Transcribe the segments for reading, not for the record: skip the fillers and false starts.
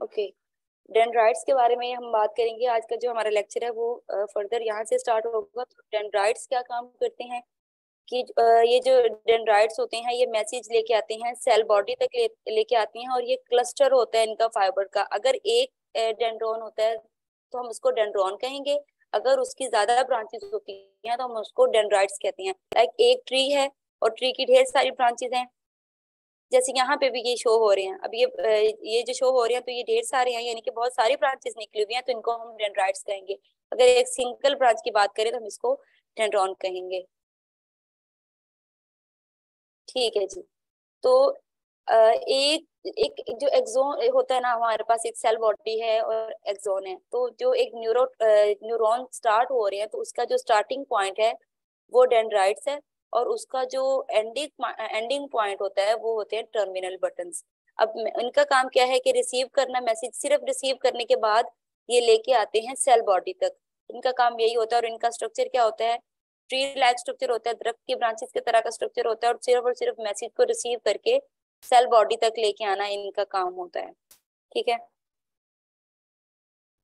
Okay, dendrites के बारे में हम बात करेंगे। आज का जो हमारा लेक्चर है वो फर्दर यहाँ से स्टार्ट होगा। तो डेंड्राइट्स क्या काम करते हैं कि ये जो डेंड्राइट्स होते हैं ये मैसेज लेके आते हैं, सेल बॉडी तक लेके आती हैं, और ये क्लस्टर होता है इनका फाइबर का। अगर एक डेंड्रॉन होता है तो हम उसको डेंड्रॉन कहेंगे। अगर उसकी ज्यादा ब्रांचेस होती हैं तो हम उसको डेंड्राइट्स कहते हैं। लाइक एक ट्री है और ट्री की ढेर सारी ब्रांचेस हैं, जैसे यहाँ पे भी ये शो हो रहे हैं। अब ये जो शो हो रहे हैं तो ये ढेर सारे हैं, यानी कि बहुत सारी ब्रांचेस निकली हुई हैं, तो इनको हम डेंड्राइट्स कहेंगे। अगर एक सिंगल ब्रांच की बात करें तो हम इसको डेंड्रॉन कहेंगे। ठीक है जी। तो एक एक जो एक्सोन होता है ना, हमारे पास एक सेल बॉडी है और एक्सोन है। तो जो एक न्यूरॉन स्टार्ट हो रहे हैं तो उसका जो स्टार्टिंग पॉइंट है वो डेंड्राइट्स है, और उसका जो एंडिंग पॉइंट होता है वो होते हैं टर्मिनल बटन्स। अब इनका काम क्या है कि रिसीव करना, मैसेज सिर्फ रिसीव करने के बाद ये लेके आते हैं सेल बॉडी तक। इनका काम यही होता है। और इनका स्ट्रक्चर क्या होता है? ट्री लाइक स्ट्रक्चर होता है, दरख्त की ब्रांचेस की तरह का स्ट्रक्चर होता है, और सिर्फ मैसेज को रिसीव करके सेल बॉडी तक लेके आना इनका काम होता है। ठीक है।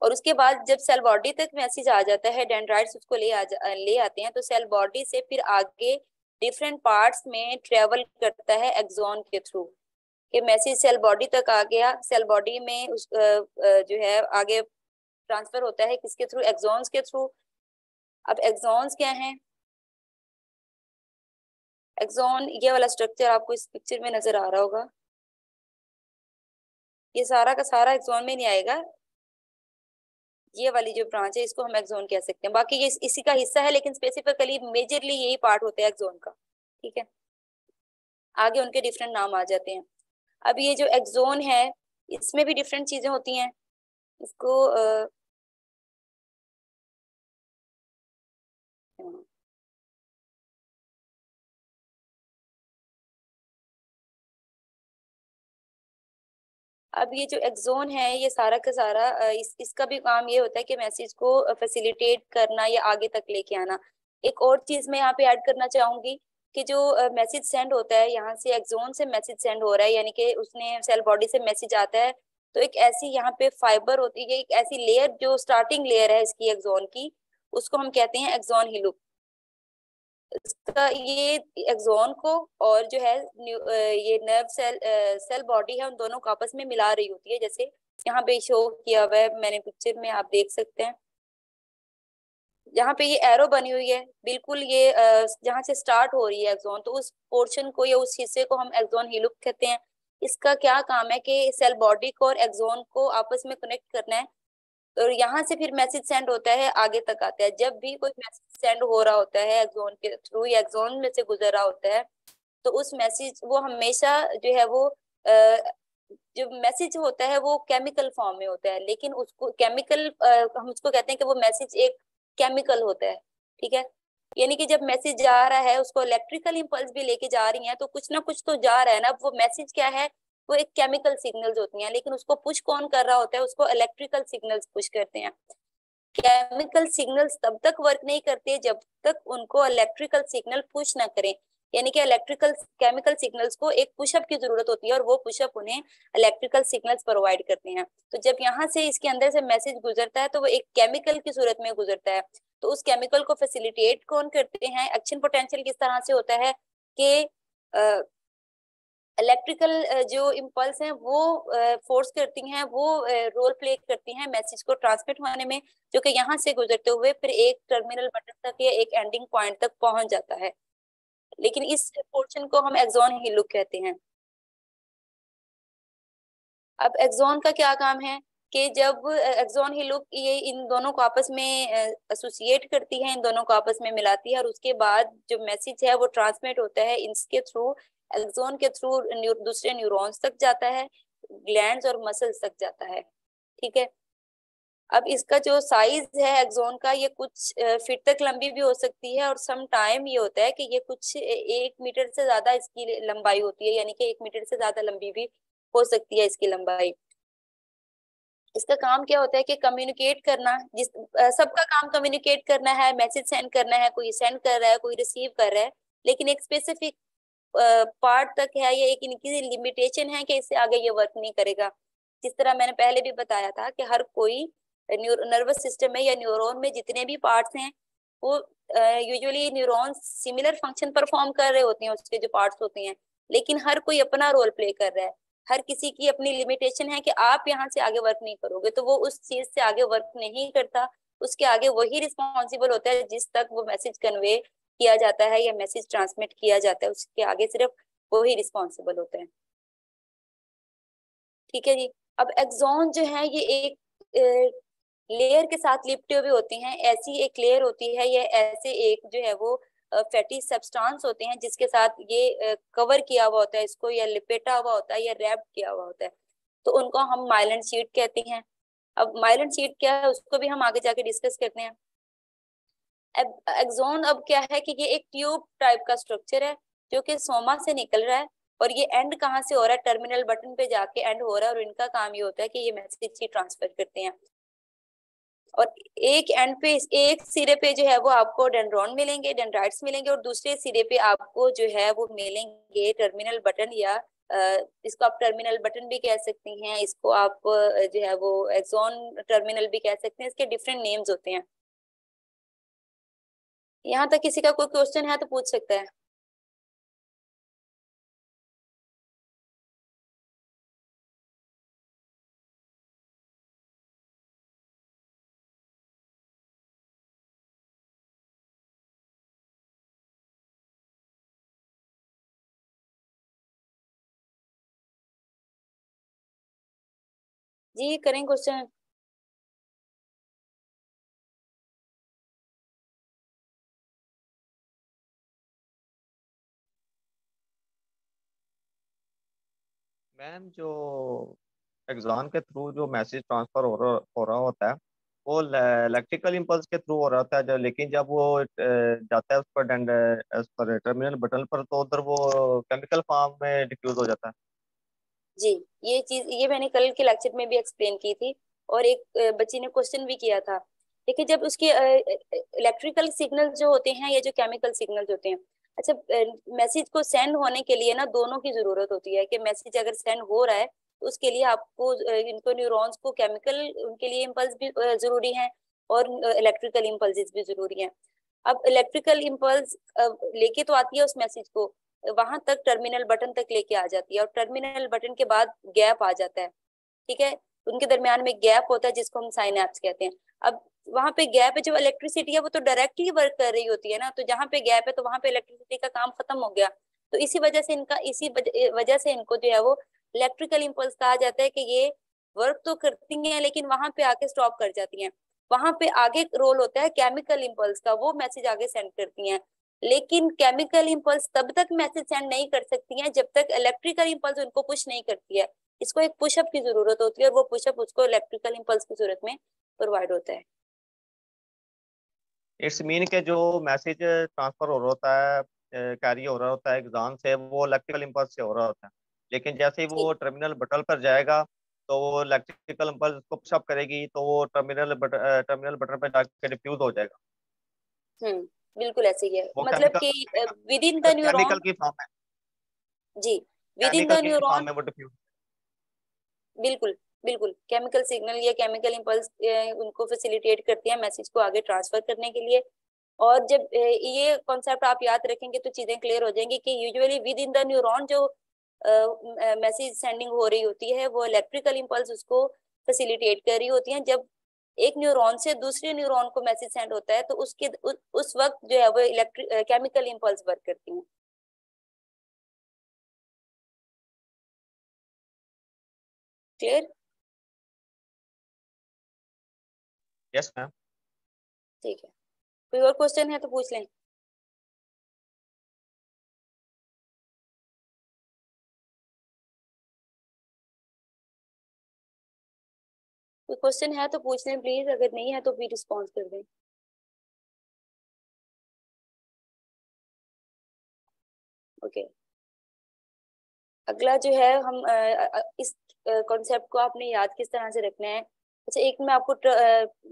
और उसके बाद जब सेल बॉडी तक मैसेज आ जाता है, डेंड्राइट्स उसको ले आते हैं, तो सेल बॉडी से फिर आगे डिफरेंट पार्ट्स में ट्रेवल करता है एक्सॉन के थ्रू। कि मैसेज सेल बॉडी तक आ गया, सेल बॉडी में जो है आगे ट्रांसफर होता है किसके थ्रू? एक्सॉन्स के थ्रू। अब एक्सॉन्स क्या है? एक्सॉन ये वाला स्ट्रक्चर आपको इस पिक्चर में नजर आ रहा होगा। ये सारा का सारा एक्सॉन में नहीं आएगा। ये वाली जो ब्रांच है इसको हम एक्सॉन कह सकते हैं। बाकी ये इसी का हिस्सा है, लेकिन स्पेसिफिकली मेजरली यही पार्ट होता है एक्सॉन का। ठीक है। आगे उनके डिफरेंट नाम आ जाते हैं। अब ये जो एक्सॉन है इसमें भी डिफरेंट चीजें होती हैं। इसको अब ये जो एक्सोन है ये सारा का सारा इसका भी काम ये होता है कि मैसेज को फैसिलिटेट करना या आगे तक लेके आना। एक और चीज मैं यहाँ पे ऐड करना चाहूंगी कि जो मैसेज सेंड होता है, यहाँ से एक्सोन से मैसेज सेंड हो रहा है, यानी कि उसने सेल बॉडी से मैसेज आता है, तो एक ऐसी यहाँ पे फाइबर होती है, एक ऐसी लेयर जो स्टार्टिंग लेयर है इसकी एक्सोन की, उसको हम कहते हैं एक्सोन हिलुक। इसका ये एक्सोन को और जो है ये नर्व सेल बॉडी है, उन दोनों को आपस में मिला रही होती है। जैसे यहाँ पे शो किया हुआ है मैंने पिक्चर में, आप देख सकते हैं। यहाँ पे ये एरो बनी हुई है बिल्कुल, ये जहाँ से स्टार्ट हो रही है एक्सोन, तो उस पोर्शन को या उस हिस्से को हम एक्सोन हिलुक कहते हैं। इसका क्या काम है कि सेल बॉडी को और एक्सोन को आपस में कनेक्ट करना है। और यहाँ से फिर मैसेज सेंड होता है, आगे तक आता है। जब भी कोई मैसेज सेंड हो रहा होता है एक्सॉन के थ्रू या एक्सॉन में से गुजर रहा होता है, तो उस मैसेज वो हमेशा जो है वो जो मैसेज होता है वो केमिकल फॉर्म में होता है, लेकिन उसको केमिकल हम उसको कहते हैं कि वो मैसेज एक केमिकल होता है। ठीक है। यानी कि जब मैसेज जा रहा है उसको इलेक्ट्रिकल इंपल्स भी लेके जा रही हैं, तो कुछ ना कुछ तो जा रहा है ना। वो मैसेज क्या है? वो एक केमिकल सिग्नल्स होती हैं, लेकिन उसको पुश कौन कर रहा होता है? उसको इलेक्ट्रिकल सिग्नल्स पुश करते हैं। केमिकल सिग्नल्स तब तक वर्क नहीं करते जब तक उनको इलेक्ट्रिकल सिग्नल पुश ना करें। यानी कि इलेक्ट्रिकल केमिकल सिग्नल्स को एक पुशअप की जरूरत होती है, और वो पुशअप उन्हें इलेक्ट्रिकल सिग्नल्स प्रोवाइड करते हैं। तो जब यहाँ से इसके अंदर से मैसेज गुजरता है तो वो एक केमिकल की सूरत में गुजरता है। तो उस केमिकल को फैसिलिटेट कौन करते हैं? एक्शन पोटेंशियल किस तरह से होता है कि इलेक्ट्रिकल जो इम्पल्स हैं वो फोर्स करती हैं, वो रोल प्ले करती हैं मैसेज को ट्रांसमिट होने में, जो कि यहाँ से गुजरते हुए फिर एक टर्मिनल बटन तक या एक एंडिंग पॉइंट तक पहुंच जाता है। लेकिन इस पोर्शन को हम एक्सॉन हिलुक कहते हैं। अब एक्सॉन का क्या काम है कि जब एक्सॉन हिलुक ये इन दोनों को आपस में एसोसिएट करती है, इन दोनों को आपस में मिलाती है, और उसके बाद जो मैसेज है वो ट्रांसमिट होता है इसके थ्रू, एक्सॉन के थ्रू दूसरे न्यूरॉन्स तक जाता है, ग्लैंड्स और मसल्स तक जाता है। ठीक है। अब इसका जो साइज है एक्सॉन का, ये कुछ फीट तक लंबी भी हो सकती है, और सम टाइम ये होता है कि ये कुछ 1 मीटर से ज्यादा इसकी लंबाई होती है, यानी कि 1 मीटर से ज्यादा लंबी भी हो सकती है इसकी लंबाई। इसका काम क्या होता है कि कम्युनिकेट करना। सबका काम कम्युनिकेट करना है, मैसेज सेंड करना है। कोई सेंड कर रहा है, कोई रिसीव कर रहा है, लेकिन एक स्पेसिफिक पार्ट तक है, या एक इनकी लिमिटेशन है कि इससे आगे ये वर्क नहीं करेगा। जिस तरह मैंने पहले भी बताया था कि हर कोई नर्वस सिस्टम में या न्यूरॉन में जितने भी पार्ट्स हैं वो usually neuron similar function perform कर रहे होते हैं, उसके जो पार्ट्स होते हैं, लेकिन हर कोई अपना रोल प्ले कर रहा है। हर किसी की अपनी लिमिटेशन है कि आप यहाँ से आगे वर्क नहीं करोगे तो वो उस चीज से आगे वर्क नहीं करता। उसके आगे वही रिस्पॉन्सिबल होता है जिस तक वो मैसेज कन्वे किया जाता है या मैसेज ट्रांसमिट किया जाता है, उसके आगे सिर्फ वही रिस्पॉन्सिबल होता है। ठीक है जी। अब एक्सॉन जो है ये एक लेयर के साथ लिपटे हुए होते हैं, ऐसी एक लेयर होती है, ये ऐसे एक जो है वो फैटी सब्सटेंस होते हैं जिसके साथ ये कवर किया हुआ होता है, इसको या लिपेटा हुआ होता है या रैप किया हुआ होता है, तो उनको हम माइलिन शीट कहते हैं। अब माइलिन शीट क्या है उसको भी हम आगे जाके डिस्कस करते हैं। अब एक्सोन अब क्या है कि ये एक ट्यूब टाइप का स्ट्रक्चर है जो कि सोमा से निकल रहा है, और ये एंड कहाँ से हो रहा है, टर्मिनल बटन पे जाके एंड हो रहा है, और इनका काम ये होता है कि ये मैसेज ही ट्रांसफर करते हैं। और एक एंड पे, एक सिरे पे जो है वो आपको डेंड्रॉन मिलेंगे, डेंड्राइट्स मिलेंगे, और दूसरे सिरे पे आपको जो है वो मिलेंगे टर्मिनल बटन, या इसको आप टर्मिनल बटन भी कह सकती हैं, इसको आप जो है वो एक्सॉन टर्मिनल भी कह सकते हैं, इसके डिफरेंट नेम्स होते हैं। यहाँ तक किसी का कोई क्वेश्चन है तो पूछ सकता है। जी करें क्वेश्चन। मैम जो एग्जाम के थ्रू जो मैसेज ट्रांसफर हो रहा होता है वो इलेक्ट्रिकल इम्पल्स के थ्रू हो रहा होता है, लेकिन जब वो जाता है उस पर टर्मिनल बटन पर तो उधर वो केमिकल फॉर्म में डिफ्यूज हो जाता है। जी ये चीज ये मैंने कल के लेक्चर में भी एक्सप्लेन की थी, और एक बच्ची ने क्वेश्चन भी किया था। देखिए जब उसके इलेक्ट्रिकल सिग्नल जो होते हैं या जो केमिकल सिग्नल होते हैं, अच्छा मैसेज को सेंड होने के लिए ना दोनों की जरूरत होती है, कि मैसेज अगर सेंड हो रहा है तो उसके लिए आपको इनको न्यूरॉन्स को केमिकल उनके लिए इम्पल्स भी जरूरी है, और इलेक्ट्रिकल इम्पल्स भी जरूरी है। अब इलेक्ट्रिकल इम्पल्स लेके तो आती है उस मैसेज को, वहां तक टर्मिनल बटन तक लेके आ जाती है, और टर्मिनल बटन के बाद गैप आ जाता है। ठीक है, उनके दरमियान में गैप होता है जिसको हम साइनैप्स कहते हैं। अब वहां पे गैप है, जो इलेक्ट्रिसिटी है वो तो डायरेक्ट ही वर्क कर रही होती है ना, तो जहाँ पे गैप है तो वहां पे इलेक्ट्रिसिटी का काम खत्म हो गया। तो इसी वजह से इनका इसी वजह से इनको जो है वो इलेक्ट्रिकल इम्पल्स कहा जाता है, कि ये वर्क तो करती हैं लेकिन वहां पे आके स्टॉप कर जाती हैं। वहां पे आगे रोल होता है केमिकल इम्पल्स का, वो मैसेज आगे सेंड करती हैं। लेकिन केमिकल इम्पल्स तब तक मैसेज सेंड नहीं कर सकती हैं जब तक इलेक्ट्रिकल इम्पल्स उनको पुश नहीं करती है। इसको एक पुशअप की जरूरत होती है, और वो पुशअप उसको इलेक्ट्रिकल इम्पल्स की सूरत में प्रोवाइड होता है। इट्स मीन के जो मैसेज ट्रांसफर हो रहा होता है, कैरी हो रहा होता है एग्जाम से, वो इलेक्ट्रिकल इम्पल्स से हो रहा होता है, लेकिन जैसे ही जी। वो टर्मिनल बटन पर जाएगा तो वो इलेक्ट्रिकल इम्पल्स उसको पुशअप करेगी तो वो टर्मिनल बटन पर जाकर डिफ्यूज हो जाएगा। बिल्कुल ऐसे ही है, वो मतलब केमिकल कि chemical within the chemical neuron. की फॉर्म में, जी, विद इन केमिकल द की फॉर्म न्यूरॉन। में वो डिफ्यूज। बिल्कुल बिल्कुल, केमिकल सिग्नल या केमिकल इम्पल्स उनको फैसिलिटेट करती है मैसेज को आगे ट्रांसफर करने के लिए। और जब ये कॉन्सेप्ट आप याद रखेंगे तो चीजें क्लियर हो जाएंगी कि usually with in the neuron जो मैसेज सेंडिंग हो रही होती है वो इलेक्ट्रिकल इम्पल्स उसको फैसिलिटेट कर रही होती है। जब एक न्यूरॉन से दूसरे न्यूरॉन को मैसेज सेंड होता है तो उस वक्त जो है वो इलेक्ट्रिक केमिकल इम्पल्स वर्क करती हैं। क्लियर? Yes ma'am. ठीक है, कोई और क्वेश्चन है तो पूछ लें। कोई क्वेश्चन है तो पूछ लें प्लीज, अगर नहीं है तो भी रिस्पॉन्स कर दें। ओके, अगला जो है हम इस कॉन्सेप्ट को आपने याद किस तरह से रखना है। अच्छा एक मैं आपको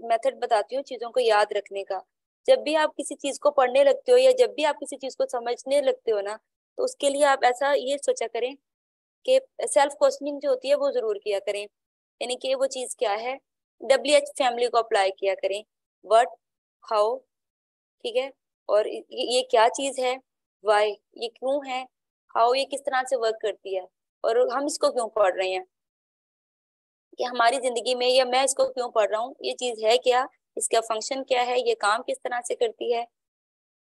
मेथड बताती हूँ चीजों को याद रखने का। जब भी आप किसी चीज को पढ़ने लगते हो या जब भी आप किसी चीज को समझने लगते हो ना, तो उसके लिए आप ऐसा ये सोचा करें कि सेल्फ क्वेश्चनिंग जो होती है वो जरूर किया करें। यानी कि वो चीज क्या है, WH फैमिली को अप्लाई किया करें, व्हाट, हाउ, ठीक है, और ये क्या चीज है, वाई ये क्यों है, हाउ ये किस तरह से वर्क करती है, और हम इसको क्यों पढ़ रहे हैं, कि हमारी जिंदगी में, या मैं इसको क्यों पढ़ रहा हूँ, ये चीज है क्या, इसका फंक्शन क्या है, ये काम किस तरह से करती है।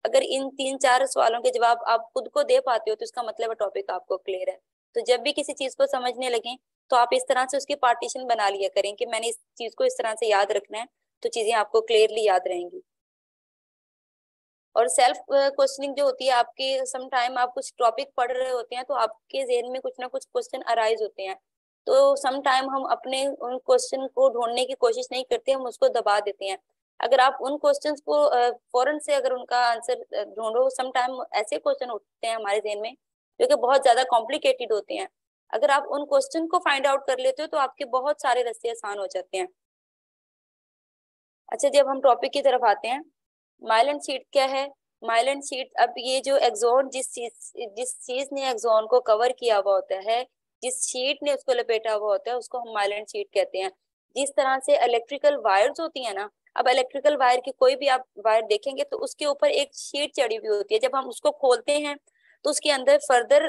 अगर इन 3-4 सवालों के जवाब आप खुद को दे पाते हो तो इसका मतलब टॉपिक आपको क्लियर है। तो जब भी किसी चीज को समझने लगे तो आप इस तरह से उसकी पार्टीशन बना लिया करें कि मैंने इस चीज को इस तरह से याद रखना है, तो चीजें आपको क्लियरली याद रहेंगी। और सेल्फ क्वेश्चनिंग जो होती है आपके, सम टाइम आप कुछ टॉपिक पढ़ रहे होते हैं तो आपके जहन में कुछ ना कुछ क्वेश्चन अराइज होते हैं, तो सम टाइम हम अपने उन क्वेश्चन को ढूंढने की कोशिश नहीं करते, हम उसको दबा देते हैं। अगर आप उन क्वेश्चंस को फौरन से अगर उनका आंसर ढूंढो, सम टाइम ऐसे क्वेश्चन उठते हैं हमारे जहन में जो कि बहुत ज्यादा कॉम्प्लिकेटेड होते हैं, अगर आप उन क्वेश्चन को फाइंड आउट कर लेते हो तो आपके बहुत सारे रास्ते आसान हो जाते हैं। अच्छा, जब हम टॉपिक की तरफ आते हैं, माइलन शीट क्या है। माइलन शीट, अब ये जो एक्सॉन, जिस चीज ने एक्सॉन को कवर किया हुआ होता है, जिस शीट ने उसको लपेटा हुआ होता है, उसको हम माइलन शीट कहते हैं। जिस तरह से इलेक्ट्रिकल वायर्स होती है ना, अब इलेक्ट्रिकल वायर की कोई भी आप वायर देखेंगे तो उसके ऊपर एक शीट चढ़ी हुई होती है, जब हम उसको खोलते हैं तो उसके अंदर फर्दर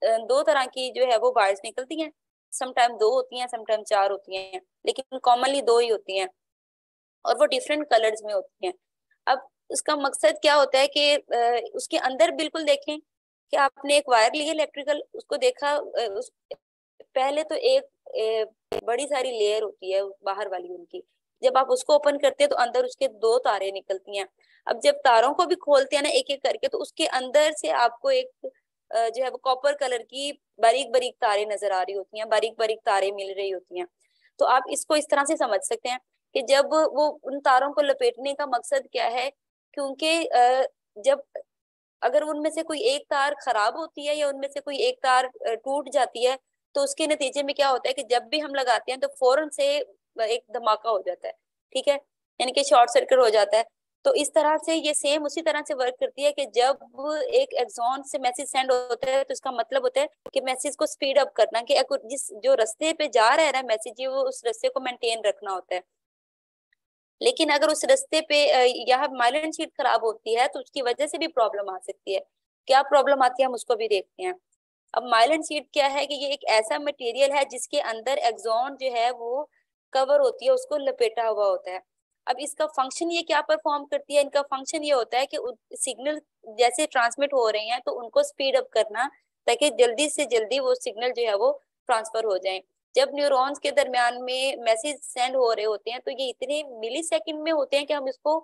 दो तरह की जो है वो वायर्स निकलती हैं। समटाइम दो होती हैं, समटाइम चार होती हैं, लेकिन कॉमनली दो ही होती हैं, और वो डिफरेंट कलर्स में होती हैं। अब उसका मकसद क्या होता है कि उसके अंदर बिल्कुल देखें कि आपने एक वायर ली है इलेक्ट्रिकल, उसको देखा, पहले तो एक बड़ी सारी लेयर होती है बाहर वाली उनकी, जब आप उसको ओपन करते हैं तो अंदर उसके दो तारे निकलती हैं। अब जब तारों को भी खोलते हैं ना एक एक करके, तो उसके अंदर से आपको एक जो है वो कॉपर कलर की बारीक बारीक तारे नजर आ रही होती हैं, बारीक बारीक तारे मिल रही होती हैं। तो आप इसको इस तरह से समझ सकते हैं कि जब वो उन तारों को लपेटने का मकसद क्या है, क्योंकि जब अगर उनमें से कोई एक तार खराब होती है या उनमें से कोई एक तार टूट जाती है, तो उसके नतीजे में क्या होता है कि जब भी हम लगाते हैं तो फौरन से एक धमाका हो जाता है, ठीक है, यानी कि शॉर्ट सर्किट हो जाता है। तो इस तरह से ये सेम उसी तरह से वर्क करती है कि जब एक एक्सॉन से मैसेज सेंड होता है तो इसका मतलब होता है कि मैसेज को स्पीड अप करना, कि जिस जो रास्ते पे जा रहा है ना मैसेज, ये वो उस रास्ते को मेंटेन रखना होता है। लेकिन अगर उस रास्ते पे यहाँ माइलन शीट खराब होती है तो उसकी वजह से भी प्रॉब्लम आ सकती है। क्या प्रॉब्लम आती है हम उसको भी देखते हैं। अब माइलन शीट क्या है कि ये एक ऐसा मटेरियल है जिसके अंदर एक्सॉन जो है वो कवर होती है, उसको लपेटा हुआ होता है। अब इसका फंक्शन ये क्या परफॉर्म करती है, इनका फंक्शन ये होता है कि सिग्नल जैसे ट्रांसमिट हो रहे हैं तो उनको स्पीड अप करना, ताकि जल्दी से जल्दी वो सिग्नल जो है वो ट्रांसफर हो जाए। जब न्यूरॉन्स के दरमियान में मैसेज सेंड हो रहे होते हैं तो ये इतने मिली सेकेंड में होते हैं कि हम इसको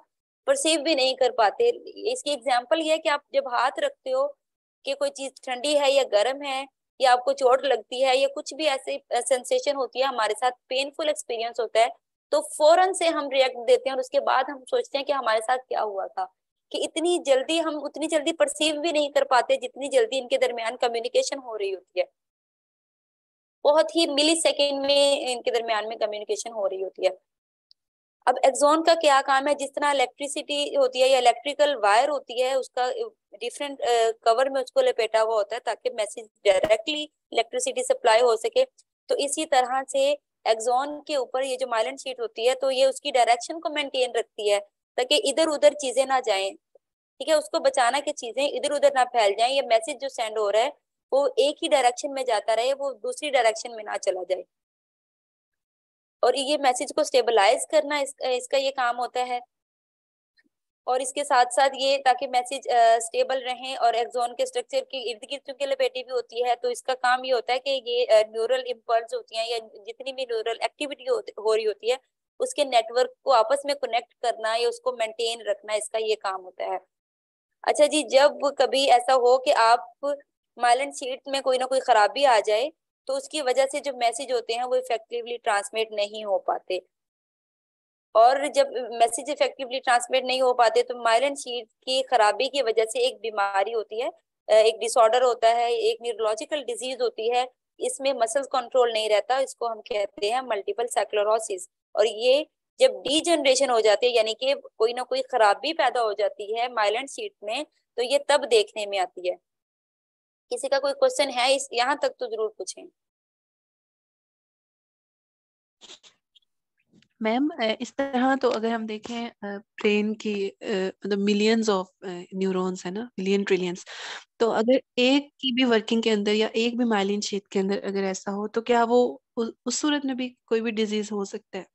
परसीव भी नहीं कर पाते। इसकी एग्जाम्पल ये है कि आप जब हाथ रखते हो कि कोई चीज ठंडी है या गर्म है, या आपको चोट लगती है या कुछ भी ऐसे सेंसेशन होती है, हमारे साथ पेनफुल एक्सपीरियंस होता है, तो फौरन से हम रिएक्ट देते हैं और उसके बाद हम सोचते हैं कि हमारे साथ क्या हुआ था, कि इतनी जल्दी हम उतनी जल्दी परसीव भी नहीं कर पाते जितनी जल्दी इनके दरमियान कम्युनिकेशन हो रही होती है। बहुत ही मिली सेकेंड में इनके दरमियान में कम्युनिकेशन हो रही होती है। अब एक्सॉन का क्या काम है, जिस तरह इलेक्ट्रिसिटी होती है या इलेक्ट्रिकल वायर होती है, उसका डिफरेंट कवर में उसको लपेटा हुआ होता है ताकि मैसेज डायरेक्टली इलेक्ट्रिसिटी सप्लाई हो सके। तो इसी तरह से एक्सॉन के ऊपर ये जो माइलन शीट होती है तो ये उसकी डायरेक्शन को मेंटेन रखती है ताकि इधर उधर चीजें ना जाएं, ठीक है, उसको बचाना कि चीजें इधर उधर ना फैल जाएं, या मैसेज जो सेंड हो रहा है वो एक ही डायरेक्शन में जाता रहे, वो दूसरी डायरेक्शन में ना चला जाए। और ये मैसेज को स्टेबलाइज करना इसका ये काम होता है। और इसके साथ साथ ये ताकि मैसेज स्टेबल रहें, और एक्सॉन के स्ट्रक्चर के इर्द गिर्द चूंकि लपेटी भी होती है तो इसका काम ये होता है कि ये न्यूरल इम्पल्स होती हैं या जितनी भी न्यूरल एक्टिविटी हो रही होती है उसके नेटवर्क को आपस में कनेक्ट करना या उसको मेंटेन रखना, इसका ये काम होता है। अच्छा जी, जब कभी ऐसा हो कि आप माइलन शीट में कोई ना कोई खराबी आ जाए तो उसकी वजह से जो मैसेज होते हैं वो इफेक्टिवली ट्रांसमिट नहीं हो पाते, और जब मैसेज इफेक्टिवली ट्रांसमिट नहीं हो पाते तो माइलन शीट की खराबी की वजह से एक बीमारी होती है, एक डिसऑर्डर होता है, एक न्यूरोलॉजिकल डिजीज होती है। इसमें मसल्स कंट्रोल नहीं रहता, इसको हम कहते हैं मल्टीपल स्क्लेरोसिस। और ये जब डीजनरेशन हो जाती है यानी कि कोई ना कोई खराबी पैदा हो जाती है माइलन शीट में, तो ये तब देखने में आती है। किसी का कोई क्वेश्चन है इस यहाँ तक तो जरूर पूछें। मैम इस तरह तो अगर हम देखें ब्रेन की मतलब मिलियंस ऑफ न्यूरॉन्स है ना, मिलियन ट्रिलियंस, तो अगर एक की भी वर्किंग के अंदर या एक भी माइलिन शीथ के अंदर अगर ऐसा हो तो क्या वो उस सूरत में भी कोई भी डिजीज हो सकता है?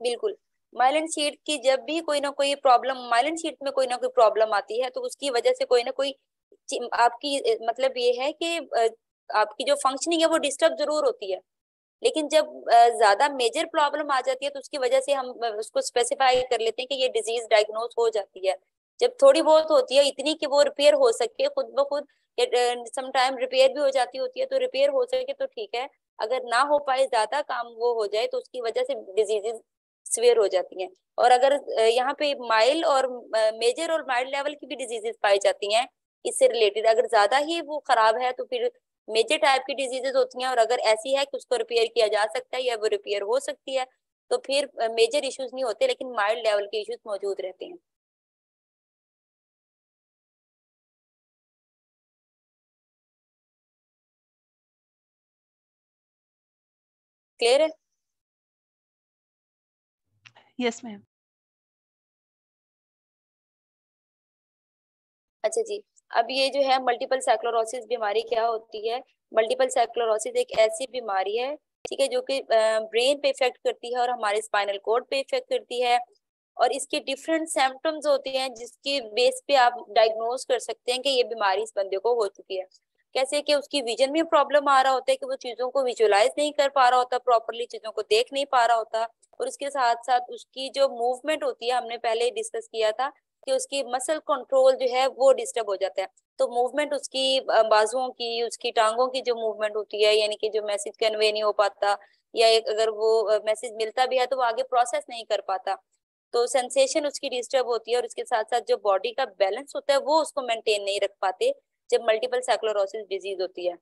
बिल्कुल। माइलिन शीट की जब भी कोई ना कोई प्रॉब्लम, माइलिन शीट में कोई ना कोई प्रॉब्लम आती है तो उसकी वजह से कोई ना कोई आपकी मतलब ये है कि आपकी जो फंक्शनिंग है वो डिस्टर्ब जरूर होती है। लेकिन जब ज्यादा मेजर प्रॉब्लम आ जाती है तो उसकी वजह से हम उसको स्पेसिफाई कर लेते हैं कि ये डिजीज डायग्नोज हो जाती है। जब थोड़ी बहुत होती है इतनी कि वो रिपेयर हो सके खुद ब खुद, सम टाइम रिपेयर भी हो जाती होती है, तो रिपेयर हो सके तो ठीक है। अगर ना हो पाए, ज्यादा काम वो हो जाए, तो उसकी वजह से डिजीजेस सिवियर हो जाती हैं। और अगर यहाँ पे माइल्ड और मेजर और माइल्ड लेवल की भी डिजीजेस पाई जाती हैं इससे रिलेटेड, अगर ज्यादा ही वो खराब है तो फिर मेजर टाइप की डिजीजेस होती हैं। और अगर ऐसी है कि उसको रिपेयर किया जा सकता है या वो रिपेयर हो सकती है तो फिर मेजर इश्यूज नहीं होते, लेकिन माइल्ड लेवल के इश्यूज मौजूद रहते हैं। क्लियर है? Yes ma'am. अच्छा जी। अब ये जो है मल्टीपल साइक्लोरोसिस बीमारी क्या होती है? मल्टीपल साइक्लोरोसिस एक ऐसी बीमारी है, ठीक है, जो कि ब्रेन पे इफेक्ट करती है और हमारे स्पाइनल कॉर्ड पे इफेक्ट करती है। और इसके डिफरेंट सिम्टम्स होते हैं जिसके बेस पे आप डायग्नोज कर सकते हैं कि ये बीमारी इस बंदे को हो चुकी है। कैसे कि उसकी विजन में प्रॉब्लम आ रहा होता है कि वो चीजों को विजुअलाइज नहीं कर पा रहा होता, प्रॉपरली चीजों को देख नहीं पा रहा होता। और उसके साथ साथ उसकी जो मूवमेंट होती है, हमने पहले डिस्कस किया था कि उसकी मसल कंट्रोल जो है वो डिस्टर्ब हो जाता है। तो मूवमेंट उसकी बाजुओं की, उसकी टांगों की जो मूवमेंट होती है, यानी कि जो मैसेज कन्वे नहीं हो पाता, या एक अगर वो मैसेज मिलता भी है तो वो आगे प्रोसेस नहीं कर पाता। तो सेंसेशन उसकी डिस्टर्ब होती है, और उसके साथ साथ जो बॉडी का बैलेंस होता है वो उसको मेंटेन नहीं रख पाते जब मल्टीपल साइक्लोरोसिस डिजीज होती है।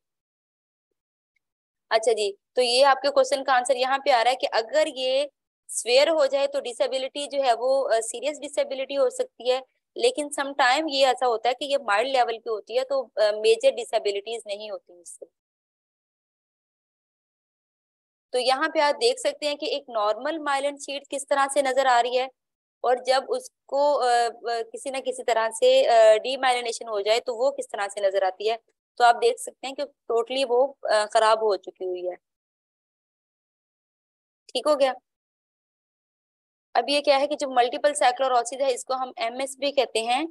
अच्छा जी। तो ये आपके क्वेश्चन का आंसर यहाँ पे आ रहा है कि अगर ये स्वेयर हो जाए तो डिसेबिलिटी जो है वो सीरियस डिसेबिलिटी हो सकती है। लेकिन सम टाइम ये ऐसा होता है कि ये माइल्ड लेवल की होती है, तो मेजर डिसेबिलिटीज नहीं होती इससे। तो यहाँ पे आप देख सकते हैं कि एक नॉर्मल माइलन शीट किस तरह से नजर आ रही है, और जब उसको किसी न किसी तरह से डीमाइलिनेशन हो जाए तो वो किस तरह से नजर आती है। तो आप देख सकते हैं कि टोटली वो खराब हो चुकी हुई है। ठीक हो गया? अब ये क्या है कि जो मल्टीपल साइक्लोरोसिस है इसको हम एमएस भी कहते हैं।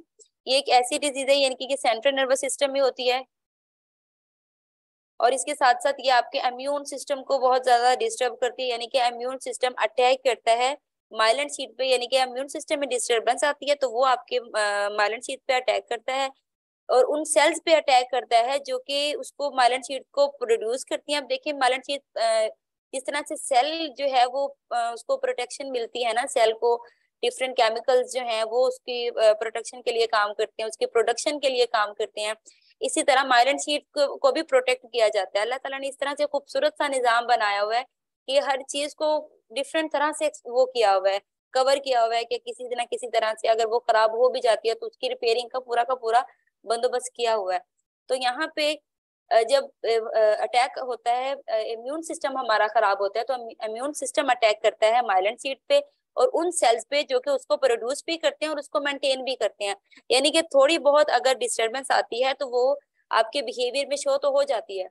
ये एक ऐसी डिजीज है यानी कि सेंट्रल नर्वस सिस्टम में होती है, और इसके साथ साथ ये आपके इम्यून सिस्टम को बहुत ज्यादा डिस्टर्ब करती है, यानी कि इम्यून सिस्टम अटैक करता है माइलेंट शीट पे। यानी कि इम्यून सिस्टम में डिस्टर्बेंस आती है तो वो आपके माइलेंट शीट पे अटैक करता है, और उन सेल्स पे अटैक करता है जो कि उसको माइलेंट शीट को प्रोड्यूस करती है। अब देखिए माइलेंट शीट जिस तरह से सेल जो है वो उसको प्रोटेक्शन मिलती है ना, सेल को डिफरेंट केमिकल्स जो हैं वो उसकी प्रोटेक्शन के लिए काम करते हैं, उसके प्रोडक्शन के लिए काम करते हैं। इसी तरह माइलेंट शीट को भी प्रोटेक्ट किया जाता है। अल्लाह ताला ने इस तरह से खूबसूरत सा निजाम बनाया हुआ है कि हर चीज को डिफरेंट तरह से वो किया हुआ है, कवर किया हुआ है, कि किसी न किसी तरह से अगर वो खराब हो भी जाती है तो उसकी रिपेयरिंग का पूरा बंदोबस्त किया हुआ है। तो यहाँ पे जब अटैक होता है, इम्यून सिस्टम हमारा खराब होता है, तो इम्यून सिस्टम अटैक करता है माइलेंट सीट पे और उन सेल्स पे जो कि उसको प्रोड्यूस भी करते हैं और उसको मेंटेन भी करते हैं। यानी कि थोड़ी बहुत अगर डिस्टरबेंस आती है तो वो आपके बिहेवियर में शो तो हो जाती है,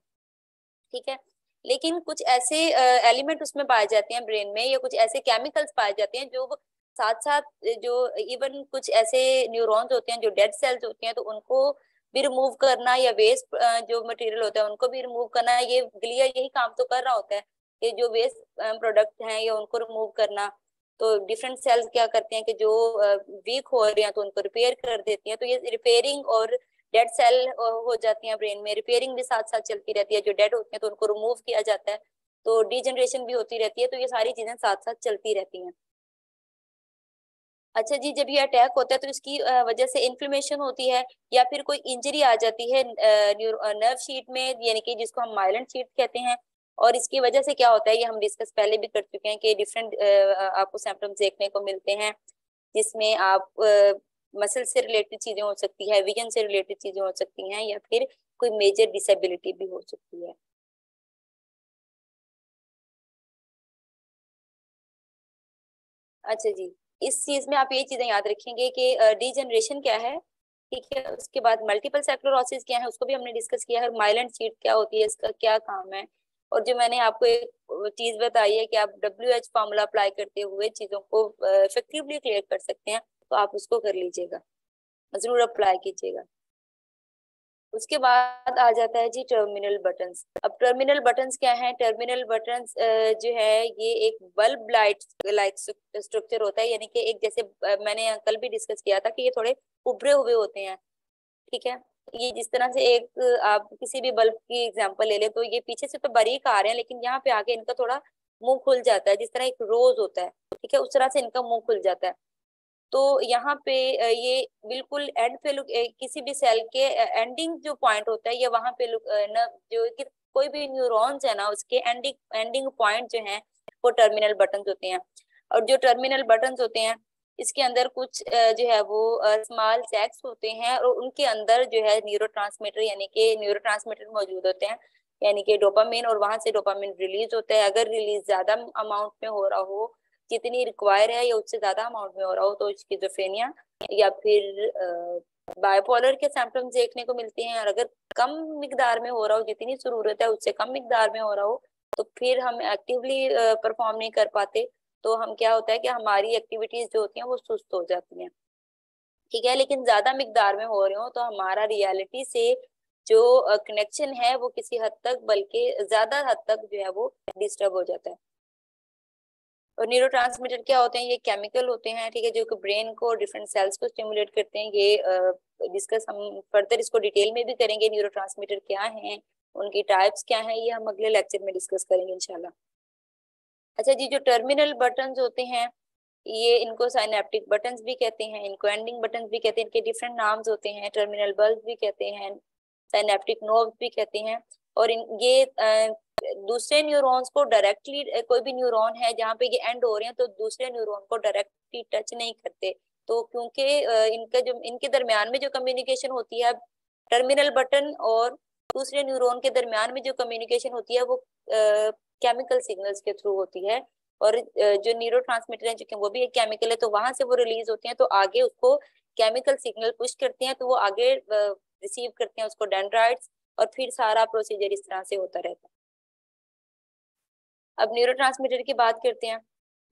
ठीक है। लेकिन कुछ ऐसे एलिमेंट उसमें पाए जाते हैं ब्रेन में, या कुछ ऐसे केमिकल्स पाए जाते हैं जो साथ साथ जो इवन कुछ ऐसे न्यूरॉन्स होते हैं जो डेड सेल्स होते हैं, तो उनको भी रिमूव करना, या वेस्ट जो मटेरियल होता है उनको भी रिमूव करना, ये ग्लिया यही काम तो कर रहा होता है कि जो वेस्ट प्रोडक्ट हैं या उनको रिमूव करना। तो डिफरेंट सेल्स क्या करते हैं कि जो वीक हो रहे हैं तो उनको रिपेयर कर देती हैं। तो ये रिपेयरिंग और डेड सेल हो जाती हैं ब्रेन में, रिपेयरिंग भी साथ साथ चलती रहती है। जो डेड होते हैं तो उनको रिमूव किया जाता है, तो डीजनरेशन भी होती रहती है। तो ये सारी चीजें साथ साथ चलती रहती हैं। अच्छा जी। जब ये अटैक होता है तो इसकी वजह से इन्फ्लेमेशन होती है, या फिर कोई इंजरी आ जाती है नर्व शीट में, यानी कि जिसको हम माइलेंट शीट कहते हैं। और इसकी वजह से क्या होता है ये हम डिस्कस पहले भी कर चुके हैं कि डिफरेंट आपको सिम्टम्स देखने को मिलते हैं, जिसमें आप मसल से रिलेटेड चीजें हो सकती है, विजन से रिलेटेड चीजें हो सकती हैं, या फिर कोई मेजर डिसेबिलिटी भी हो सकती है। अच्छा जी, इस चीज में आप ये चीजें याद रखेंगे कि डीजनरेशन क्या है, ठीक है, उसके बाद मल्टीपल सेक्लोरोसिस क्या है उसको भी हमने डिस्कस किया है, माइलेंट सीड क्या होती है, इसका क्या काम है, और जो मैंने आपको एक चीज बताई है कि आप WH फार्मूला अप्लाई करते हुए चीजों को इफेक्टिवली क्लियर कर सकते हैं, तो आप उसको कर लीजिएगा, जरूर अप्लाई कीजिएगा। उसके बाद आ जाता है जी टर्मिनल बटन्स। अब टर्मिनल बटन्स क्या है? टर्मिनल बटन्स जो है ये एक बल्ब लाइट लाइक स्ट्रक्चर होता है, यानी कि एक जैसे मैंने कल भी डिस्कस किया था कि ये थोड़े उभरे हुए होते हैं, ठीक है। ये जिस तरह से एक आप किसी भी बल्ब की एग्जांपल ले लें तो ये पीछे से तो बारीक आ रहे हैं, लेकिन यहाँ पे आके इनका थोड़ा मुंह खुल जाता है, जिस तरह एक रोज होता है, ठीक है, उस तरह से इनका मुंह खुल जाता है। तो यहाँ पे ये बिल्कुल एंड पे लुक किसी भी सेल के एंडिंग जो पॉइंट होता है ये वहां पे लुक न जो कि कोई भी न्यूरॉन्स है ना उसके एंडिंग एंडिंग पॉइंट जो है वो टर्मिनल बटन होते हैं। और जो टर्मिनल बटन होते हैं इसके अंदर कुछ जो है वो स्मॉल सैक्स होते हैं, और उनके अंदर जो है न्यूरोट्रांसमीटर यानी कि न्यूरोट्रांसमीटर मौजूद होते हैं, यानी कि डोपामिन, और वहां से डोपामिन रिलीज होता है। अगर रिलीज ज्यादा अमाउंट में हो रहा हो, जितनी रिक्वायर है या उससे ज्यादा अमाउंट में हो रहा हो, तो स्किज़ोफ्रेनिया या फिर बाइपोलर के सिम्टम्स देखने को मिलते हैं। और अगर कम मिकदार में हो रहा हो, जितनी जरूरत है उससे कम मिकदार में हो रहा हो, तो फिर हम एक्टिवली परफॉर्म नहीं कर पाते, तो हम क्या होता है कि हमारी एक्टिविटीज जो होती हैं वो सुस्त हो जाती हैं, ठीक है। लेकिन ज्यादा मिकदार में हो रहे हो तो हमारा रियलिटी से जो कनेक्शन है वो किसी हद तक, बल्कि ज्यादा हद तक जो है वो डिस्टर्ब हो जाता है। और न्यूरोट्रांसमीटर क्या होते हैं? ये केमिकल होते हैं, ठीक है, जो कि ब्रेन को, डिफरेंट सेल्स को स्टिमुलेट करते हैं। ये डिस्कस हम फर्दर इसको डिटेल में भी करेंगे, न्यूरोट्रांसमीटर क्या हैं, उनकी टाइप्स क्या हैं, ये हम अगले लेक्चर में डिस्कस करेंगे इंशाल्लाह। अच्छा जी, जो टर्मिनल बटन्स होते हैं ये इनको साइनेप्टिक बटन्स भी कहते हैं, इनको एंडिंग बटन्स भी कहते हैं, इनके डिफरेंट नाम्स होते हैं, टर्मिनल बल्ब भी कहते हैं, साइनेप्टिक नोब्स भी कहते हैं। और ये दूसरे न्यूरॉन्स को डायरेक्टली, कोई भी न्यूरॉन है जहाँ पे ये एंड हो रहे हैं तो दूसरे न्यूरॉन को डायरेक्टली टच नहीं करते, तो क्योंकि इनका जो इनके दरमियान में जो कम्युनिकेशन होती है टर्मिनल बटन और दूसरे न्यूरॉन के दरमियान में जो कम्युनिकेशन होती है वो केमिकल सिग्नल्स के थ्रू होती है। और जो न्यूरोट्रांसमीटर है जो कि वो भी एक केमिकल है, तो वहां से वो रिलीज होते हैं, तो आगे उसको केमिकल सिग्नल पुश करते हैं, तो वो आगे रिसीव करते हैं उसको डेंड्राइट्स, और फिर सारा प्रोसीजर इस तरह से होता रहता है। अब न्यूरोट्रांसमीटर की बात करते हैं।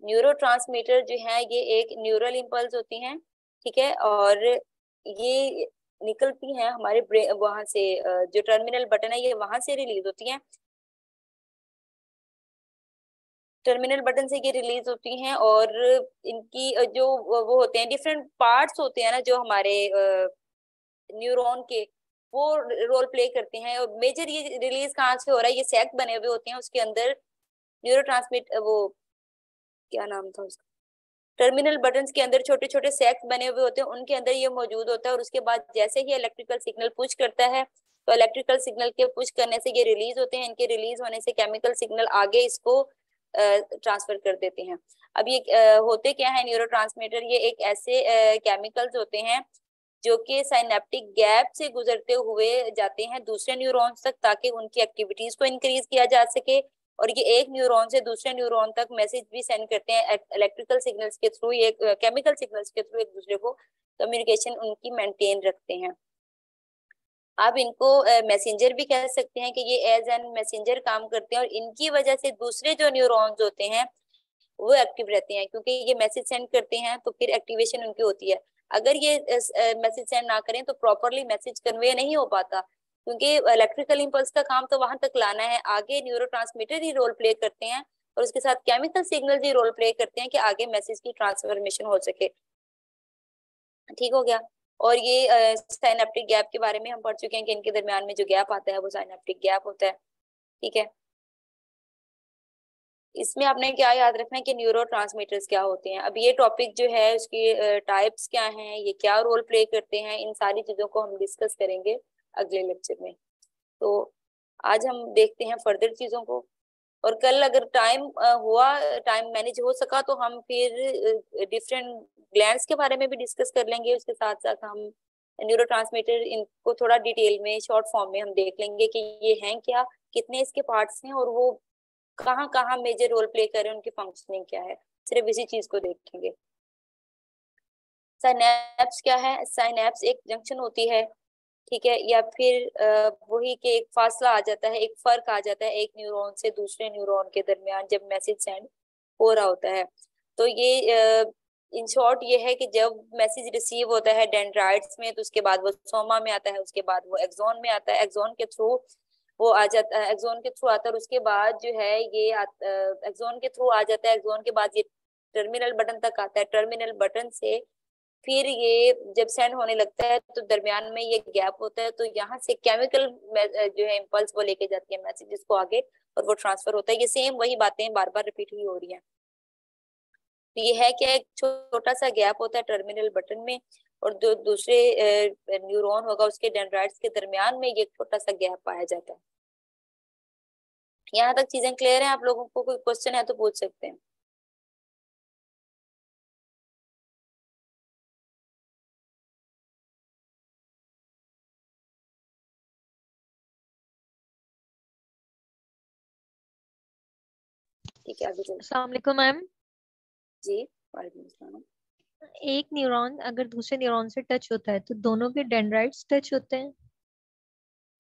न्यूरोट्रांसमीटर जो है ये एक न्यूरल इम्पल्स होती हैं, ठीक है, और ये निकलती हैं हमारे ब्रेन वहां से, जो टर्मिनल बटन है ये वहां से रिलीज होती हैं, टर्मिनल बटन से ये रिलीज होती हैं। और इनकी जो वो होते हैं डिफरेंट पार्ट्स होते हैं ना जो हमारे न्यूरॉन के, वो रोल प्ले करते हैं। और मेजर ये रिलीज कहाँ से हो रहा है? ये सैक बने हुए होते हैं, उसके अंदर न्यूरोट्रांसमिट वो क्या नाम था उसका, टर्मिनल बटन्स के अंदर छोटे छोटे सैक्स बने हुए होते हैं, उनके अंदर ये मौजूद होता है। और उसके बाद जैसे ही इलेक्ट्रिकल सिग्नल पुश करता है, तो इलेक्ट्रिकल सिग्नल के पुश करने से ये रिलीज होते हैं, इनके रिलीज होने से केमिकल सिग्नल आगे इसको ट्रांसफर कर देते हैं। अब ये होते क्या है न्यूरोट्रांसमीटर? ये एक ऐसे केमिकल्स होते हैं जो कि साइनेप्टिक गैप से गुजरते हुए जाते हैं दूसरे न्यूरॉन्स तक, ताकि उनकी एक्टिविटीज को इंक्रीज किया जा सके। और ये एक न्यूरॉन से दूसरे न्यूरॉन तक मैसेज भी सेंड करते हैं इलेक्ट्रिकल सिग्नल्स के थ्रू, ये केमिकल सिग्नल्स के थ्रू एक दूसरे को कम्युनिकेशन उनकी मेंटेन रखते हैं। आप इनको मैसेंजर भी कह सकते हैं कि ये एज एन मैसेंजर काम करते हैं, और इनकी वजह से दूसरे जो न्यूरॉन्स होते हैं वो एक्टिव रहते हैं, क्योंकि ये मैसेज सेंड करते हैं तो फिर एक्टिवेशन उनकी होती है। अगर ये मैसेज सेंड ना करें तो प्रॉपरली मैसेज कन्वे नहीं हो पाता, क्योंकि इलेक्ट्रिकल इम्पल्स का काम तो वहां तक लाना है, आगे न्यूरोट्रांसमीटर ही रोल प्ले करते हैं, और उसके साथ केमिकल सिग्नल ही रोल प्ले करते हैं कि आगे मैसेज की ट्रांसफॉर्मेशन हो सके। ठीक हो गया। और ये साइनेप्टिक गैप के बारे में हम पढ़ चुके हैं कि इनके दरमियान में जो गैप आता है वो साइनेप्टिक गैप होता है, ठीक है। इसमें आपने क्या याद रखना है कि न्यूरोट्रांसमीटर्स क्या होते हैं। अब ये टॉपिक जो है उसकी टाइप्स क्या हैं, ये क्या रोल प्ले करते हैं, इन सारी चीजों को हम डिस्कस करेंगे अगले लेक्चर में। तो आज हम देखते हैं फर्दर चीजों को, और कल अगर टाइम मैनेज हो सका तो हम फिर डिफरेंट ग्लैंड्स के बारे में भी डिस्कस कर लेंगे। उसके साथ साथ हम न्यूरोट्रांसमीटर इनको थोड़ा डिटेल में शॉर्ट फॉर्म में हम देख लेंगे कि ये हैं क्या, कितने इसके पार्ट्स हैं, और वो कहाँ कहाँ मेजर रोल प्ले कर रहे हैं, उनकी फंक्शनिंग क्या है। सिर्फ इसी चीज को देखेंगे। साइनेप्स क्या है? साइनेप्स एक जंक्शन होती है, ठीक है, या फिर वही के एक फासला आ जाता है, एक फर्क आ जाता है एक न्यूरॉन से दूसरे न्यूरॉन के दरमियान जब मैसेज सेंड हो रहा होता है। तो ये इन शॉर्ट ये है कि जब मैसेज रिसीव होता है डेंड्राइट्स में, तो उसके बाद वो सोमा में आता है, उसके बाद वो एक्सॉन में आता है, एक्सॉन के थ्रू वो आ जाता है, एक्सॉन के थ्रू आता है, और उसके बाद जो है ये एक्सॉन के थ्रू आ जाता है, एक्सॉन के बाद ये टर्मिनल बटन तक आता है, टर्मिनल बटन से फिर ये जब सेंड होने लगता है तो दरमियान में ये गैप होता है, तो यहाँ से केमिकल जो है इम्पल्स वो लेके जाती है मैसेजेस को आगे, और वो ट्रांसफर होता है। ये सेम वही बातें बार बार रिपीट हुई हो रही हैं। तो ये है क्या, एक छोटा सा गैप होता है टर्मिनल बटन में, और जो दूसरे न्यूरॉन होगा उसके डेंड्राइट्स के दरमियान में ये छोटा सा गैप पाया जाता है। यहाँ तक चीजें क्लियर है? आप लोगों को कोई क्वेश्चन है तो पूछ सकते हैं। ठीक है, आगे चलते अस्सलाम वालेकुम मैम। जी। वालेकुम अस्सलाम। एक न्यूरॉन अगर दूसरे न्यूरॉन से टच होता है तो दोनों के डेंड्राइट्स टच होते हैं?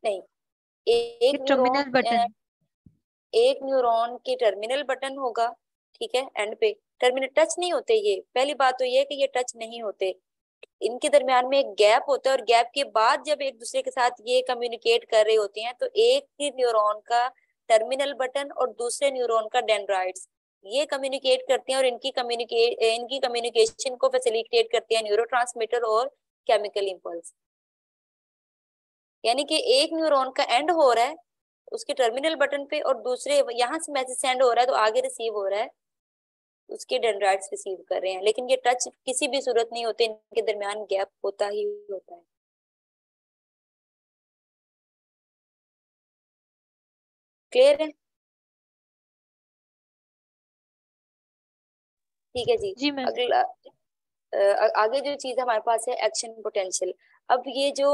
नहीं, ये टर्मिनल बटन। एक न्यूरॉन के टर्मिनल बटन होगा, ठीक है, एंड पे टर्मिनल टच नहीं होते। ये पहली बात तो ये है कि ये टच नहीं होते, इनके दरमियान में एक गैप होता है, और गैप के बाद जब एक दूसरे के साथ ये कम्युनिकेट कर रहे होते हैं तो एक ही न्यूरॉन का टर्मिनल बटन और दूसरे न्यूरॉन का डेंड्राइट्स ये कम्युनिकेट करते हैं, और इनकी कम्युनिकेशन को फैसिलिटेट करते हैं न्यूरोट्रांसमीटर और केमिकल इंपल्स। यानी कि एक न्यूरॉन का एंड हो रहा है उसके टर्मिनल बटन पे, और दूसरे यहाँ से मैसेज सेंड हो रहा है तो आगे रिसीव हो रहा है, उसके डेंड्राइट्स रिसीव कर रहे हैं, लेकिन ये टच किसी भी सूरत नहीं होते, इनके दरमियान गैप होता ही होता है। क्लियर है? ठीक है जी। जी मैम। अगला आगे जो चीज हमारे पास है एक्शन पोटेंशियल। अब ये जो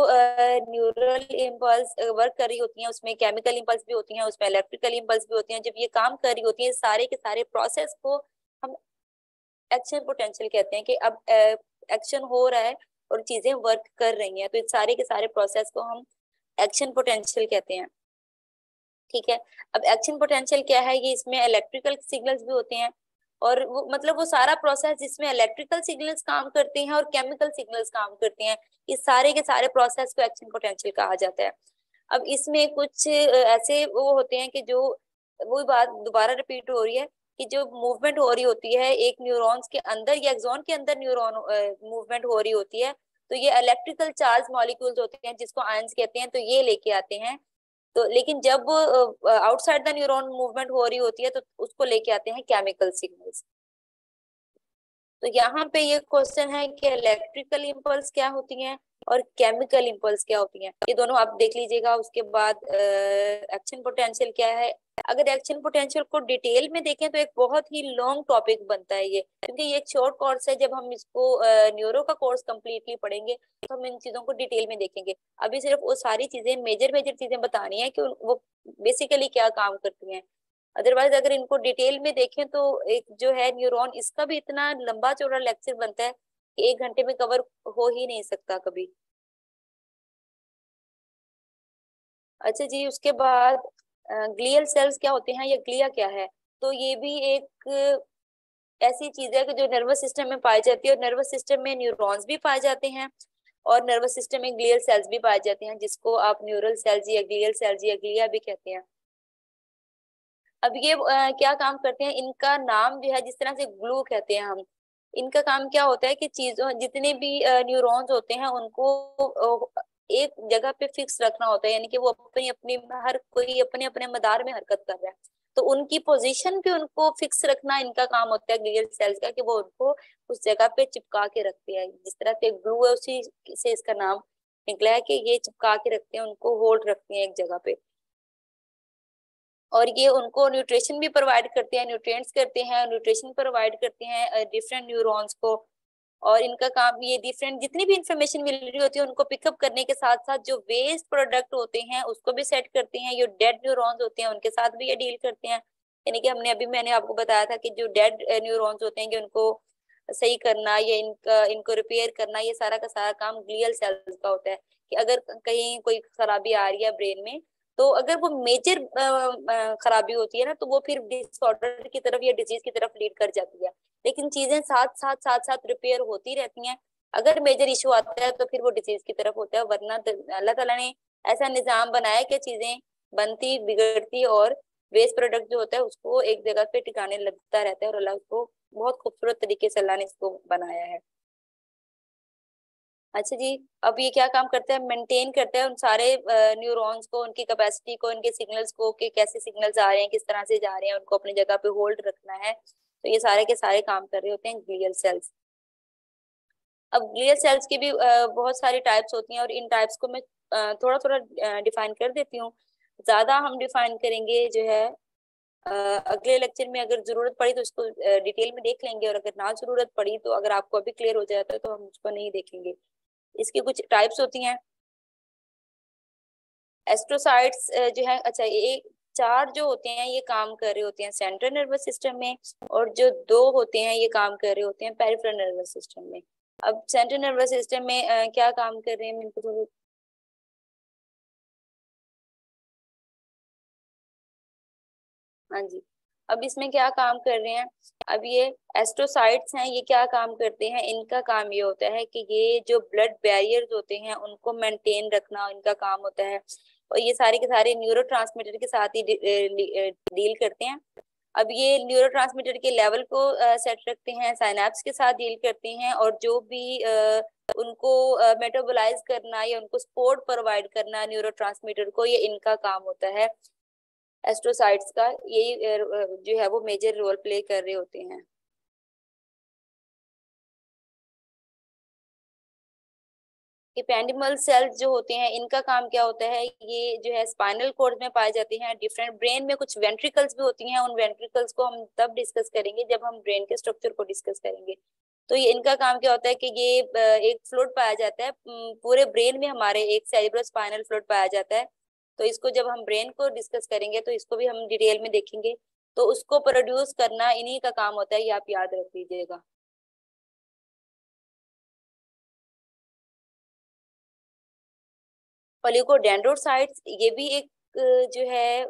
न्यूरल इम्पल्स वर्क कर रही होती हैं उसमें केमिकल इम्पल्स भी होती हैं, उसमें इलेक्ट्रिकल इम्पल्स भी होती हैं, जब ये काम कर रही होती हैं सारे के सारे प्रोसेस को हम एक्शन पोटेंशियल कहते हैं। कि अब एक्शन हो रहा है और चीजें वर्क कर रही हैं, तो इस सारे के सारे प्रोसेस को हम एक्शन पोटेंशियल कहते हैं। ठीक है, अब एक्शन पोटेंशियल क्या है? ये इसमें इलेक्ट्रिकल सिग्नल्स भी होते हैं, और वो मतलब वो सारा प्रोसेस जिसमें इलेक्ट्रिकल सिग्नल्स काम करते हैं और केमिकल सिग्नल्स काम करते हैं, इस सारे के सारे प्रोसेस को एक्शन पोटेंशियल कहा जाता है। अब इसमें कुछ ऐसे वो होते हैं कि जो वो बात दोबारा रिपीट हो रही है कि जो मूवमेंट हो रही होती है एक न्यूरॉन्स के अंदर या एक्सॉन के अंदर न्यूरॉन मूवमेंट हो रही होती है, तो ये इलेक्ट्रिकल चार्ज मॉलिक्यूल्स होते हैं जिसको आयंस कहते हैं, तो ये लेके आते हैं। तो लेकिन जब आउटसाइड द न्यूरॉन मूवमेंट हो रही होती है तो उसको लेके आते हैं केमिकल सिग्नल्स। तो यहाँ पे ये क्वेश्चन है कि इलेक्ट्रिकल इम्पल्स क्या होती हैं और केमिकल इम्पल्स क्या होती हैं, ये दोनों आप देख लीजिएगा। उसके बाद एक्शन पोटेंशियल क्या है? अगर एक्शन पोटेंशियल को डिटेल में देखें तो एक बहुत ही लॉन्ग टॉपिक बनता है ये, क्योंकि ये एक शॉर्ट कोर्स है। जब हम इसको न्यूरो का कोर्स कंप्लीटली पढ़ेंगे तो हम इन चीजों को डिटेल में देखेंगे। अभी सिर्फ वो सारी चीजें मेजर मेजर चीजें बतानी है कि वो बेसिकली क्या काम करती हैं। अदरवाइज अगर इनको डिटेल में देखें तो एक जो है न्यूरॉन, इसका भी इतना लंबा चौड़ा लेक्चर बनता है कि 1 घंटे में कवर हो ही नहीं सकता कभी। अच्छा जी, उसके बाद ग्लियल सेल्स क्या होते हैं या ग्लिया क्या है? तो ये भी एक ऐसी चीज है कि जो नर्वस सिस्टम में पाई जाती है, और नर्वस सिस्टम में न्यूरॉन्स भी पाए जाते हैं और नर्वस सिस्टम में ग्लियल सेल्स भी पाए जाते हैं, जिसको आप न्यूरल सेल्स या ग्लियल सेल्स या ग्लिया भी कहते हैं। अब ये क्या काम करते हैं? इनका नाम जो है, जिस तरह से ग्लू कहते हैं हम, इनका काम क्या होता है कि चीजों जितने भी न्यूरॉन्स होते हैं उनको एक जगह पे फिक्स रखना होता है, यानी कि वो अपनी अपनी हर कोई अपने अपने मदार में हरकत कर रहा है, तो उनकी पोजीशन पे उनको फिक्स रखना इनका काम होता है ग्लियल सेल्स का, कि वो उनको उस जगह पे चिपका के रखते हैं। जिस तरह से ग्लू है उसी से इसका नाम निकला है कि ये चिपका के रखते हैं, उनको होल्ड रखते हैं एक जगह पे। और ये उनको न्यूट्रिशन भी प्रोवाइड करते हैं, न्यूट्रिएंट्स करते हैं, न्यूट्रिशन प्रोवाइड करते हैं डिफरेंट न्यूरॉन्स को। और इनका काम ये डिफरेंट जितनी भी इंफॉर्मेशन मिल रही होती है उनको पिकअप करने के साथ साथ जो वेस्ट प्रोडक्ट होते हैं उसको भी सेट करते हैं। जो डेड न्यूरॉन्स होते हैं उनके साथ भी ये डील करते हैं। यानी कि मैंने आपको बताया था कि जो डेड न्यूरॉन्स होते हैं कि उनको सही करना या इनको रिपेयर करना, ये सारा का सारा काम ग्लियल सेल्स का होता है। कि अगर कहीं कोई खराबी आ रही है ब्रेन में, तो अगर वो मेजर खराबी होती है ना, तो वो फिर डिसऑर्डर की तरफ या डिजीज की तरफ लीड कर जाती है। लेकिन चीजें साथ साथ रिपेयर होती रहती हैं। अगर मेजर इशू आता है तो फिर वो डिजीज की तरफ होता है, वरना अल्लाह ताला ने ऐसा निजाम बनाया कि चीजें बनती बिगड़ती और वेस्ट प्रोडक्ट जो होता है उसको एक जगह पे टिकाने लगता रहता है, और अल्लाह उसको बहुत खूबसूरत तरीके से अल्लाह ने इसको बनाया है। अच्छा जी, अब ये क्या काम करता है, मेंटेन करता है उन सारे न्यूरॉन्स को, उनकी कैपेसिटी को, उनके सिग्नल्स को, कि कैसे सिग्नल्स आ रहे हैं, किस तरह से जा रहे हैं, उनको अपनी जगह पे होल्ड रखना है। तो ये सारे के सारे काम कर रहे होते हैं ग्लियल सेल्स। अब ग्लियल सेल्स की भी बहुत सारी टाइप्स होती हैं, और इन टाइप्स को मैं थोड़ा थोड़ा डिफाइन कर देती हूँ। ज्यादा हम डिफाइन करेंगे जो है अगले लेक्चर में, अगर जरूरत पड़ी तो उसको डिटेल में देख लेंगे, और अगर ना जरूरत पड़ी तो अगर आपको अभी क्लियर हो जाता है तो हम उसको नहीं देखेंगे। इसकी कुछ टाइप्स होती हैं। एस्ट्रोसाइट्स जो है, अच्छा एक चार जो होते हैं ये काम कर रहे होते हैं सेंट्रल नर्वस सिस्टम में, और जो दो होते हैं ये काम कर रहे होते हैं पेरिफेरल नर्वस सिस्टम में। अब सेंट्रल नर्वस सिस्टम में क्या काम कर रहे हैं, मेरे को थोड़ा, हाँ जी, अब इसमें क्या काम कर रहे हैं। अब ये एस्ट्रोसाइट्स हैं, ये क्या काम करते हैं, इनका काम ये होता है कि ये जो ब्लड बैरियर्स होते हैं उनको मेंटेन रखना इनका काम होता है, और ये सारे के सारे न्यूरोट्रांसमीटर के साथ ही डील करते हैं। अब ये न्यूरोट्रांसमीटर के लेवल को सेट रखते हैं, साइनेप्स के साथ डील करते हैं, और जो भी उनको मेटाबोलाइज करना या उनको सपोर्ट प्रोवाइड करना न्यूरोट्रांसमीटर को, ये इनका काम होता है। एस्ट्रोसाइट्स का यही जो है वो मेजर रोल प्ले कर रहे होते हैं। इपेंडिबल सेल्स जो होते हैं इनका काम क्या होता है, ये जो है स्पाइनल कॉर्ड में पाए जाते हैं। डिफरेंट ब्रेन में कुछ वेंट्रिकल्स भी होती हैं, उन वेंट्रिकल्स को हम तब डिस्कस करेंगे जब हम ब्रेन के स्ट्रक्चर को डिस्कस करेंगे। तो ये इनका काम क्या होता है कि ये एक फ्लूइड पाया जाता है पूरे ब्रेन में, हमारे एक सेरिब्रो स्पाइनल फ्लूइड पाया जाता है। तो इसको जब हम ब्रेन को डिस्कस करेंगे तो इसको भी हम डिटेल में देखेंगे। तो उसको प्रोड्यूस करना इन्हीं का काम होता है, ये आप याद रख लीजिएगा। ओलिगोडेंड्रोसाइट्स ये भी एक जो है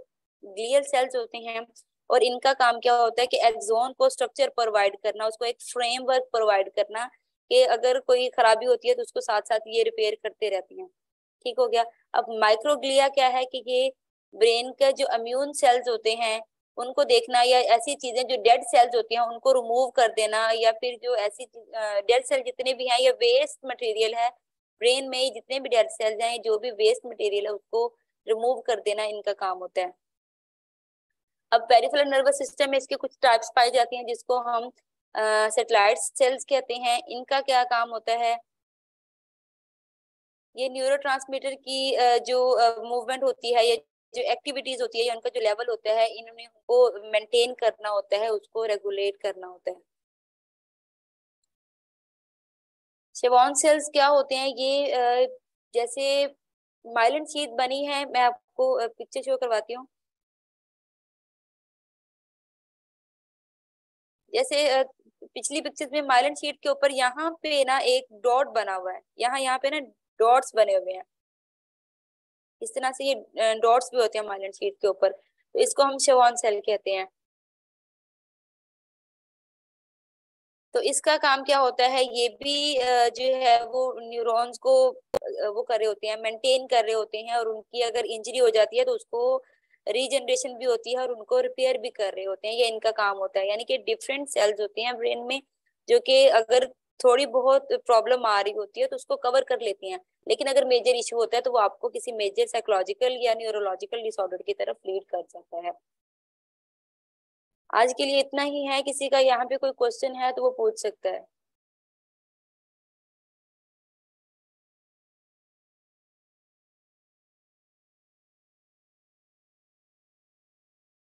ग्लियल सेल्स होते हैं, और इनका काम क्या होता है कि एक्सोन को स्ट्रक्चर प्रोवाइड करना, उसको एक फ्रेमवर्क प्रोवाइड करना, कि अगर कोई खराबी होती है तो उसको साथ साथ ये रिपेयर करते रहती हैं। ठीक हो गया। अब माइक्रोग्लिया क्या है कि ये ब्रेन का जो इम्यून सेल्स होते हैं उनको देखना, या ऐसी चीजें जो डेड सेल्स होती हैं उनको रिमूव कर देना, या फिर जो ऐसी डेड सेल जितने भी हैं या वेस्ट मटेरियल है ब्रेन में, जितने भी डेड सेल्स हैं, जो भी वेस्ट मटेरियल है उसको रिमूव कर देना इनका काम होता है। अब पेरिफेरल नर्वस सिस्टम में इसके कुछ टाइप्स पाई जाती हैं जिसको हम सैटेलाइट सेल्स कहते हैं। इनका क्या काम होता है, ये न्यूरोट्रांसमीटर की जो मूवमेंट होती है या जो एक्टिविटीज होती है या उनका जो लेवल होता है, इन्होंने उनको मेंटेन करना होता है, उसको रेगुलेट करना होता है। शेवॉन सेल्स क्या होते हैं, ये जैसे माइलिन शीट बनी है, मैं आपको पिक्चर शो करवाती हूँ। जैसे पिछली पिक्चर में माइलिन शीट के ऊपर यहाँ पे ना एक डॉट बना हुआ है, यहाँ पे ना डॉट्स बने हुए हैं। इस तरह से ये डॉट्स भी होते हैं माइलिन शीट के ऊपर, तो इसको हम शेवॉन सेल कहते हैं। तो इसका काम क्या होता है, ये भी जो है वो न्यूरॉन्स को वो कर रहे होते हैं, मेंटेन कर रहे होते हैं, और उनकी अगर इंजरी हो जाती है तो उसको रीजनरेशन भी होती है और उनको रिपेयर भी कर रहे होते हैं, ये इनका काम होता है। यानी कि डिफरेंट सेल्स होती हैं ब्रेन में जो कि अगर थोड़ी बहुत प्रॉब्लम आ रही होती है तो उसको कवर कर लेती हैं, लेकिन अगर मेजर इशू होता है तो वो आपको किसी मेजर साइकोलॉजिकल या न्यूरोलॉजिकल डिसऑर्डर की तरफ लीड कर सकता है। आज के लिए इतना ही है। किसी का यहाँ पे कोई क्वेश्चन है तो वो पूछ सकता है।